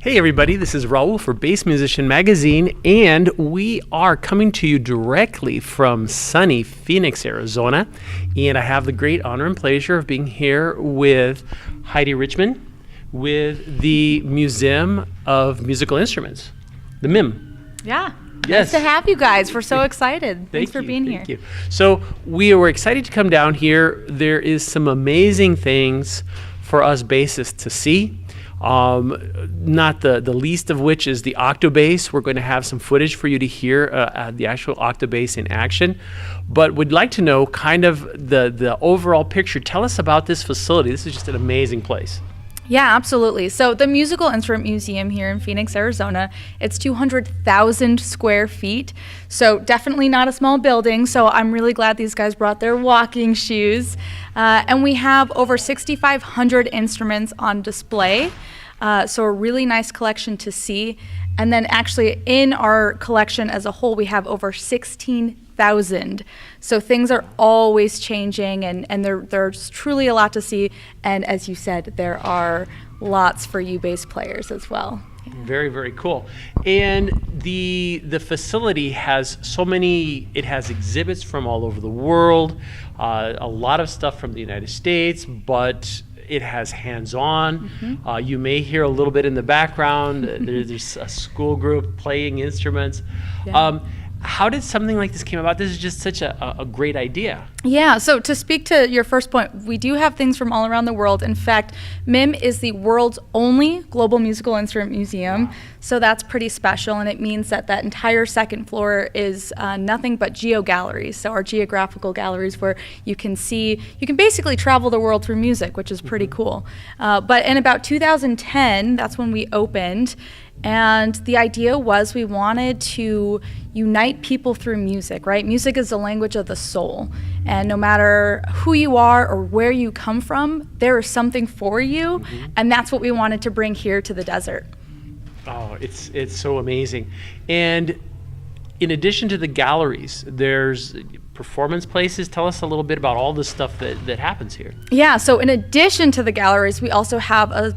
Hey everybody, this is Raul for Bass Musician Magazine, and we are coming to you directly from sunny Phoenix, Arizona. And I have the great honor and pleasure of being here with Heidi Richmond with the Museum of Musical Instruments, the MIM. Yeah. Yes. Nice to have you guys. We're so excited. Thanks for being here. Thank you. So we were excited to come down here. There is some amazing things for us bassists to see. Not the least of which is the Octobass. We're going to have some footage for you to hear the actual Octobass in action. But would like to know kind of the overall picture. Tell us about this facility. This is just an amazing place. Yeah, absolutely. So the Musical Instrument Museum here in Phoenix, Arizona, it's 200,000 square feet. So definitely not a small building. So I'm really glad these guys brought their walking shoes. And we have over 6,500 instruments on display. So a really nice collection to see. And then actually in our collection as a whole, we have over 16,000. So things are always changing, and there's truly a lot to see. And as you said, there are lots for you bass players as well. Very, very cool. And the facility has so many, it has exhibits from all over the world, a lot of stuff from the United States, but it has hands-on. Mm-hmm. You may hear a little bit in the background. There's a school group playing instruments. Yeah. How did something like this came about? This is just such a great idea. Yeah, so to speak to your first point, we do have things from all around the world. In fact, MIM is the world's only global musical instrument museum, so that's pretty special, and it means that that entire second floor is nothing but geo-galleries, so our geographical galleries where you can basically travel the world through music, which is pretty cool. But in about 2010, that's when we opened, and the idea was we wanted to unite people through music, right? Music is the language of the soul. And no matter who you are or where you come from, there is something for you. Mm-hmm. And that's what we wanted to bring here to the desert. Oh, it's so amazing. And in addition to the galleries, there's performance places. Tell us a little bit about all the stuff that happens here. Yeah, so in addition to the galleries, we also have a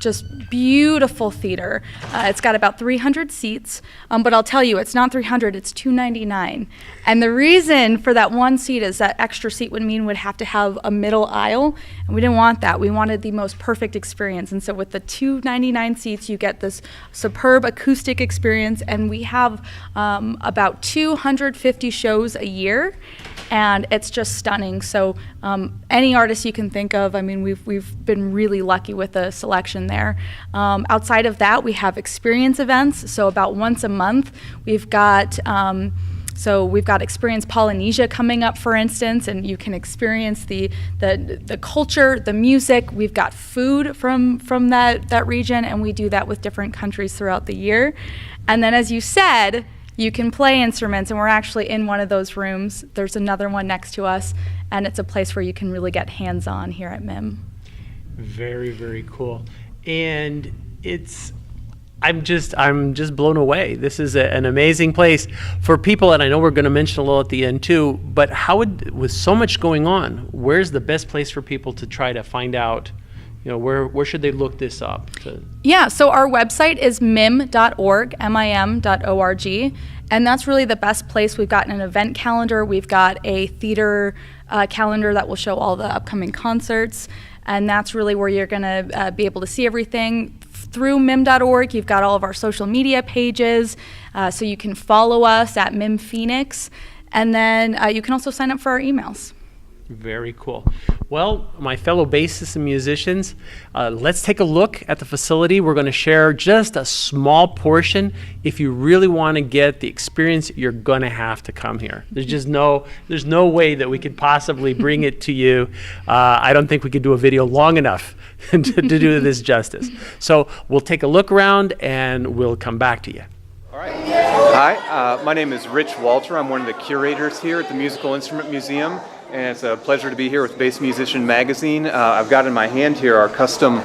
just beautiful theater. It's got about 300 seats, but I'll tell you, it's not 300, it's 299. And the reason for that one seat is that extra seat would mean we'd have to have a middle aisle, and we didn't want that. We wanted the most perfect experience. And so with the 299 seats, you get this superb acoustic experience, and we have about 250 shows a year. And it's just stunning. So any artist you can think of, I mean, we've been really lucky with the selection there. Outside of that, we have experience events. So about once a month, we've got Experience Polynesia coming up, for instance, and you can experience the culture, the music. We've got food from that region, and we do that with different countries throughout the year. And then, as you said, you can play instruments, and we're actually in one of those rooms. There's another one next to us, and it's a place where you can really get hands-on here at MIM. Very, very cool. And I'm just blown away. This is an amazing place for people, and I know we're going to mention a little at the end too, but with so much going on, where's the best place for people to try to find out, where should they look this up? Yeah, so our website is mim.org, mim.org, and that's really the best place. We've got an event calendar, we've got a theater calendar that will show all the upcoming concerts, and that's really where you're going to be able to see everything. Through mim.org, you've got all of our social media pages, so you can follow us at MIM Phoenix, and then you can also sign up for our emails. Very cool. Well, my fellow bassists and musicians, let's take a look at the facility. We're going to share just a small portion. If you really want to get the experience, you're going to have to come here. There's no way that we could possibly bring it to you. I don't think we could do a video long enough to do this justice. So we'll take a look around and we'll come back to you. All right. Hi, my name is Rich Walter. I'm one of the curators here at the Musical Instrument Museum. And it's a pleasure to be here with Bass Musician Magazine. I've got in my hand here our custom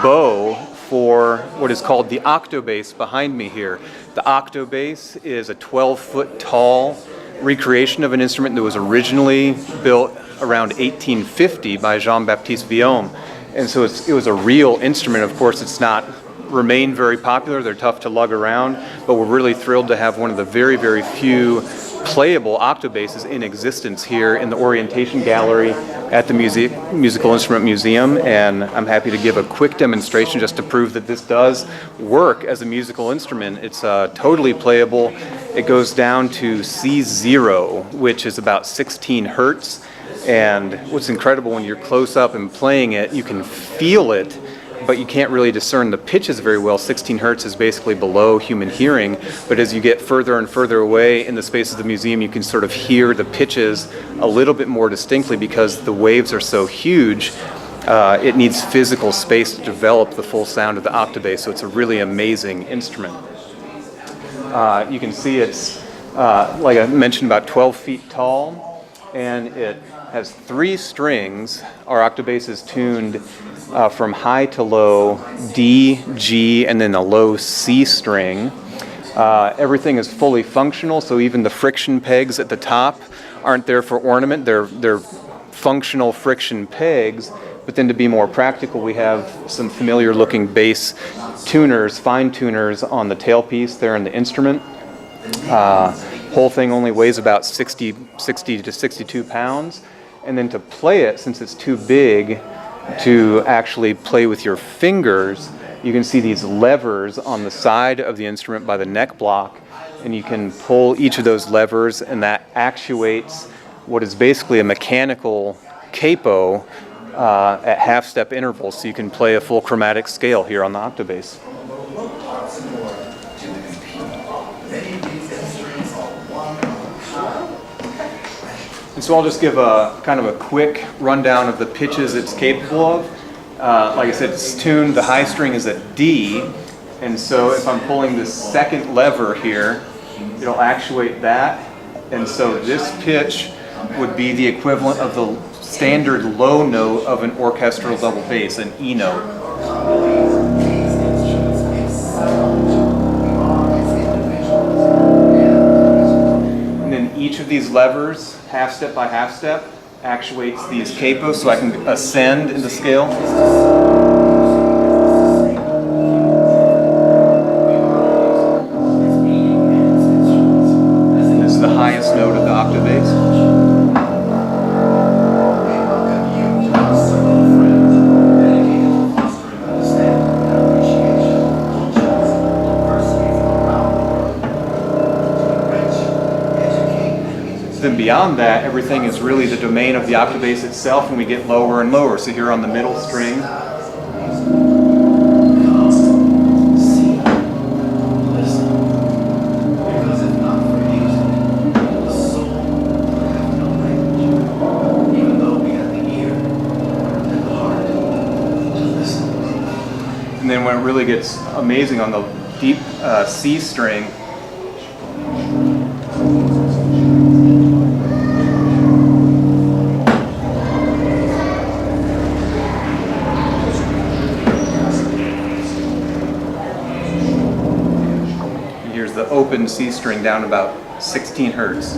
bow for what is called the Octobass behind me here. The Octobass is a 12-foot tall recreation of an instrument that was originally built around 1850 by Jean-Baptiste Vuillaume. And so it was a real instrument. Of course, it's not remain very popular. They're tough to lug around, but we're really thrilled to have one of the very, very few playable octobasses in existence here in the Orientation Gallery at the Musical Instrument Museum, and I'm happy to give a quick demonstration just to prove that this does work as a musical instrument. It's totally playable. It goes down to C0, which is about 16 hertz, and what's incredible when you're close up and playing it, you can feel it, but you can't really discern the pitches very well. 16 hertz is basically below human hearing, but as you get further and further away in the space of the museum, you can sort of hear the pitches a little bit more distinctly because the waves are so huge. It needs physical space to develop the full sound of the octobass, so it's a really amazing instrument. You can see it's, like I mentioned, about 12 feet tall, and it has 3 strings. Our octobass is tuned from high to low, D, G, and then a low C string. Everything is fully functional, so even the friction pegs at the top aren't there for ornament. They're functional friction pegs, but then to be more practical, we have some familiar looking bass tuners, fine tuners on the tailpiece there in the instrument. Whole thing only weighs about 60 to 62 pounds. And then to play it, since it's too big to actually play with your fingers, you can see these levers on the side of the instrument by the neck block, and you can pull each of those levers, and that actuates what is basically a mechanical capo at half-step intervals, so you can play a full chromatic scale here on the octobass. And so I'll just give a kind of a quick rundown of the pitches it's capable of. Like I said, it's tuned, the high string is at D, and so if I'm pulling this second lever here, it'll actuate that, and so this pitch would be the equivalent of the standard low note of an orchestral double bass, an E note. Each of these levers, half step by half step, actuates these capos so I can ascend in the scale. And this is the highest note of the octobass. Then beyond that, everything is really the domain of the octobass itself, and we get lower and lower. So here on the middle string, and then when it really gets amazing on the deep C string, the open C string down about 16 hertz.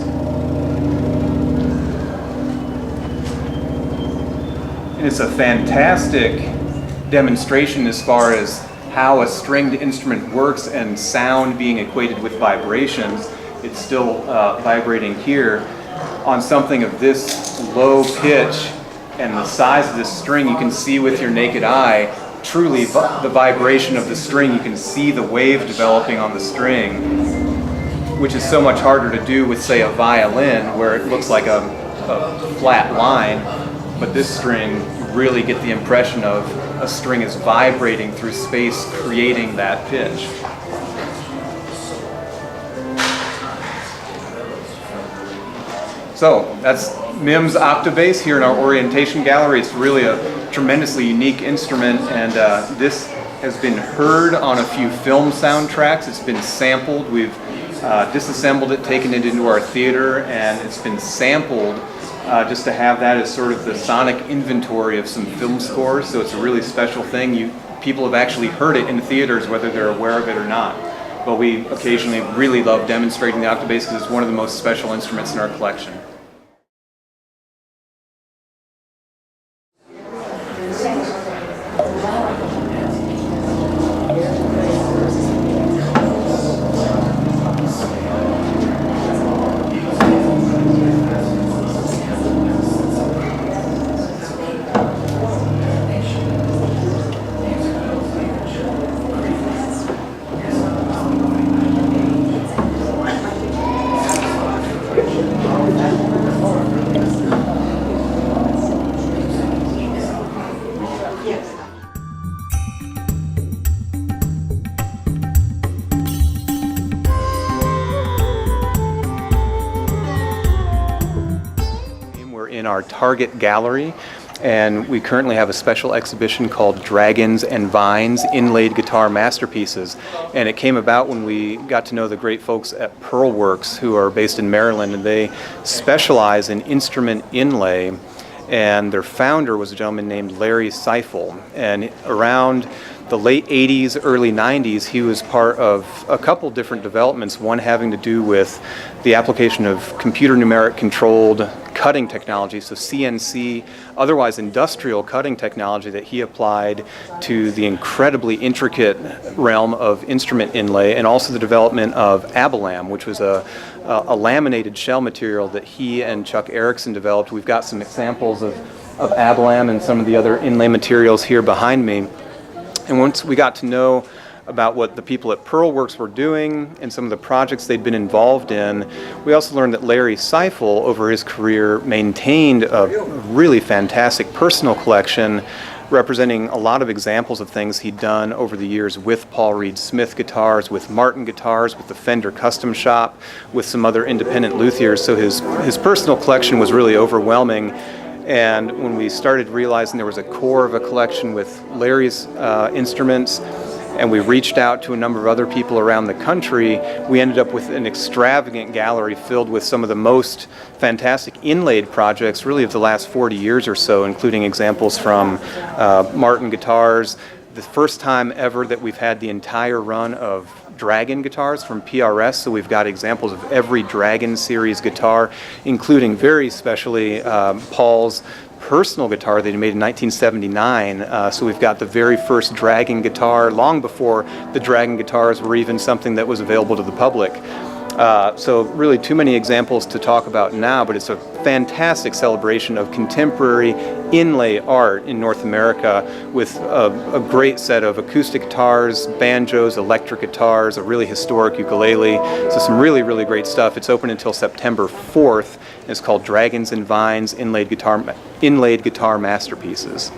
And it's a fantastic demonstration as far as how a stringed instrument works and sound being equated with vibrations. It's still vibrating here. On something of this low pitch and the size of this string, you can see with your naked eye truly the vibration of the string. You can see the wave developing on the string, which is so much harder to do with, say, a violin where it looks like a flat line, but this string, you really get the impression of a string is vibrating through space, creating that pitch. So that's MIM's Octobass here in our Orientation Gallery. It's really a tremendously unique instrument, and this has been heard on a few film soundtracks. It's been sampled. We've disassembled it, taken it into our theater, and it's been sampled just to have that as sort of the sonic inventory of some film scores. So it's a really special thing. People have actually heard it in theaters, whether they're aware of it or not. But we occasionally really love demonstrating the octobass because it's one of the most special instruments in our collection. in our Target gallery. And we currently have a special exhibition called Dragons and Vines, Inlaid Guitar Masterpieces. And it came about when we got to know the great folks at Pearlworks, who are based in Maryland, and they specialize in instrument inlay. And their founder was a gentleman named Larry Seifel. And around the late 80s, early 90s, he was part of a couple different developments, one having to do with the application of computer numeric controlled cutting technology, so CNC, otherwise industrial cutting technology that he applied to the incredibly intricate realm of instrument inlay, and also the development of abalam, which was a laminated shell material that he and Chuck Erickson developed. We've got some examples of abalam and some of the other inlay materials here behind me. And once we got to know about what the people at Pearlworks were doing and some of the projects they'd been involved in, we also learned that Larry Seifel, over his career, maintained a really fantastic personal collection representing a lot of examples of things he'd done over the years with Paul Reed Smith guitars, with Martin guitars, with the Fender Custom Shop, with some other independent luthiers. So his personal collection was really overwhelming. And when we started realizing there was a core of a collection with Larry's instruments, and we reached out to a number of other people around the country, we ended up with an extravagant gallery filled with some of the most fantastic inlaid projects really of the last 40 years or so, including examples from Martin guitars. The first time ever that we've had the entire run of Dragon guitars from PRS, so we've got examples of every Dragon series guitar, including very specially Paul's personal guitar that he made in 1979. So we've got the very first Dragon guitar, long before the Dragon guitars were even something that was available to the public. So really too many examples to talk about now, but it's a fantastic celebration of contemporary inlay art in North America with a great set of acoustic guitars, banjos, electric guitars, a really historic ukulele. So some really, really great stuff. It's open until September 4th. And it's called Dragons and Vines, Inlaid Guitar Masterpieces.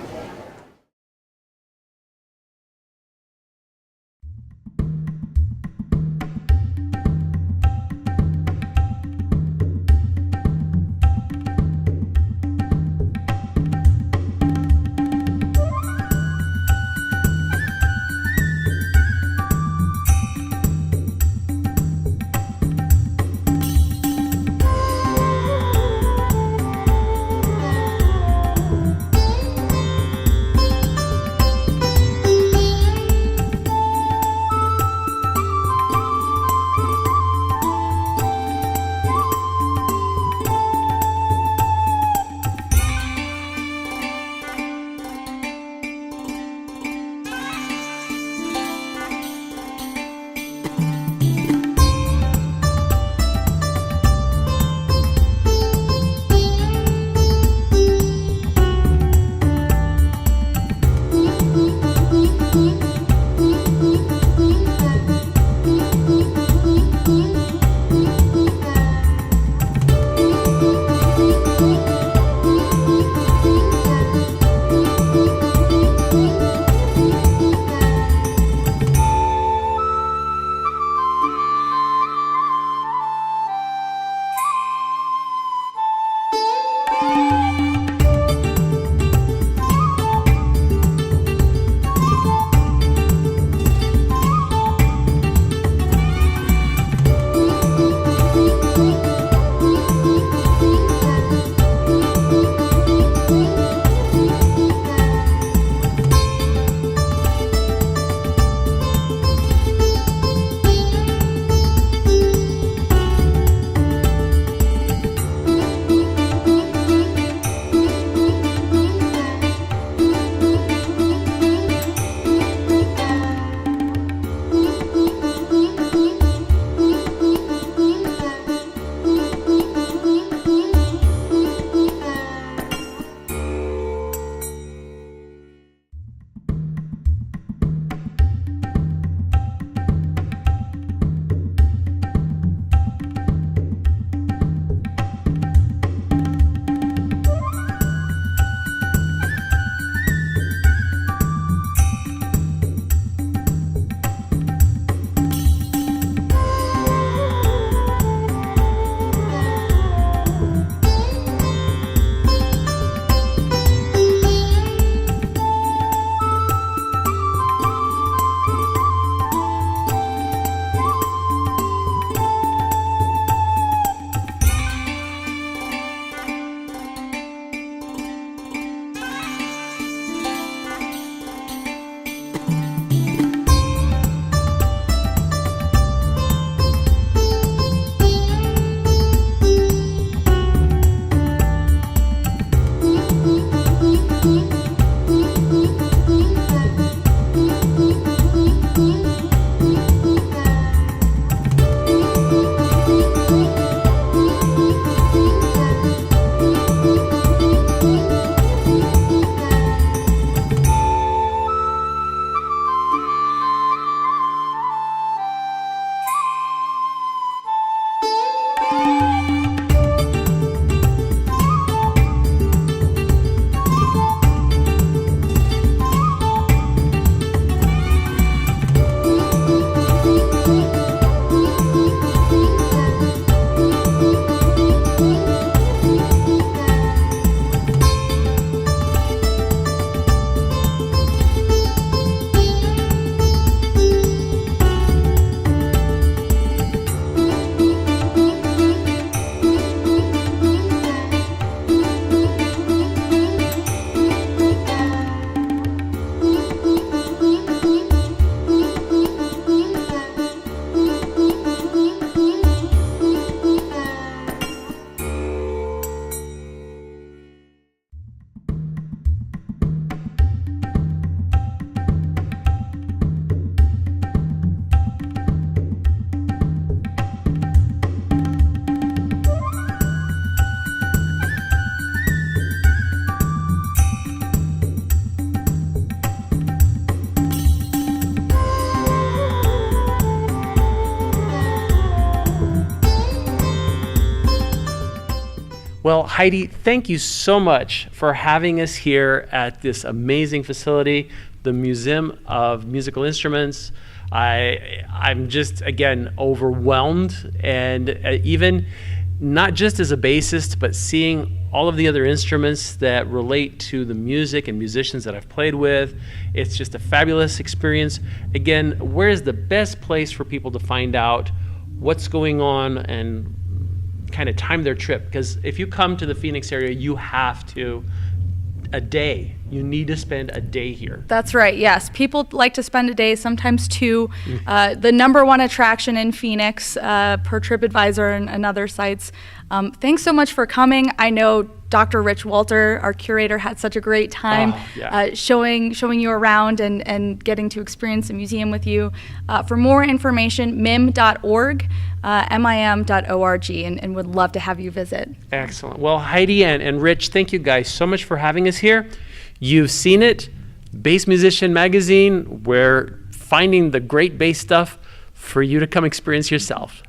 Well, Heidi, thank you so much for having us here at this amazing facility, the Museum of Musical Instruments. I'm just, again, overwhelmed, and even not just as a bassist, but seeing all of the other instruments that relate to the music and musicians that I've played with. It's just a fabulous experience. Again, where's the best place for people to find out what's going on and kind of time their trip? Because if you come to the Phoenix area, you have to, you need to spend a day here. That's right, yes. People like to spend a day, sometimes two. The number one attraction in Phoenix per TripAdvisor and other sites. Thanks so much for coming. I know Dr. Rich Walter, our curator, had such a great time showing you around and getting to experience the museum with you. For more information, mim.org, mim.org, and would love to have you visit. Excellent. Well, Heidi and Rich, thank you guys so much for having us here. You've seen it, Bass Musician Magazine. We're finding the great bass stuff for you to come experience yourself.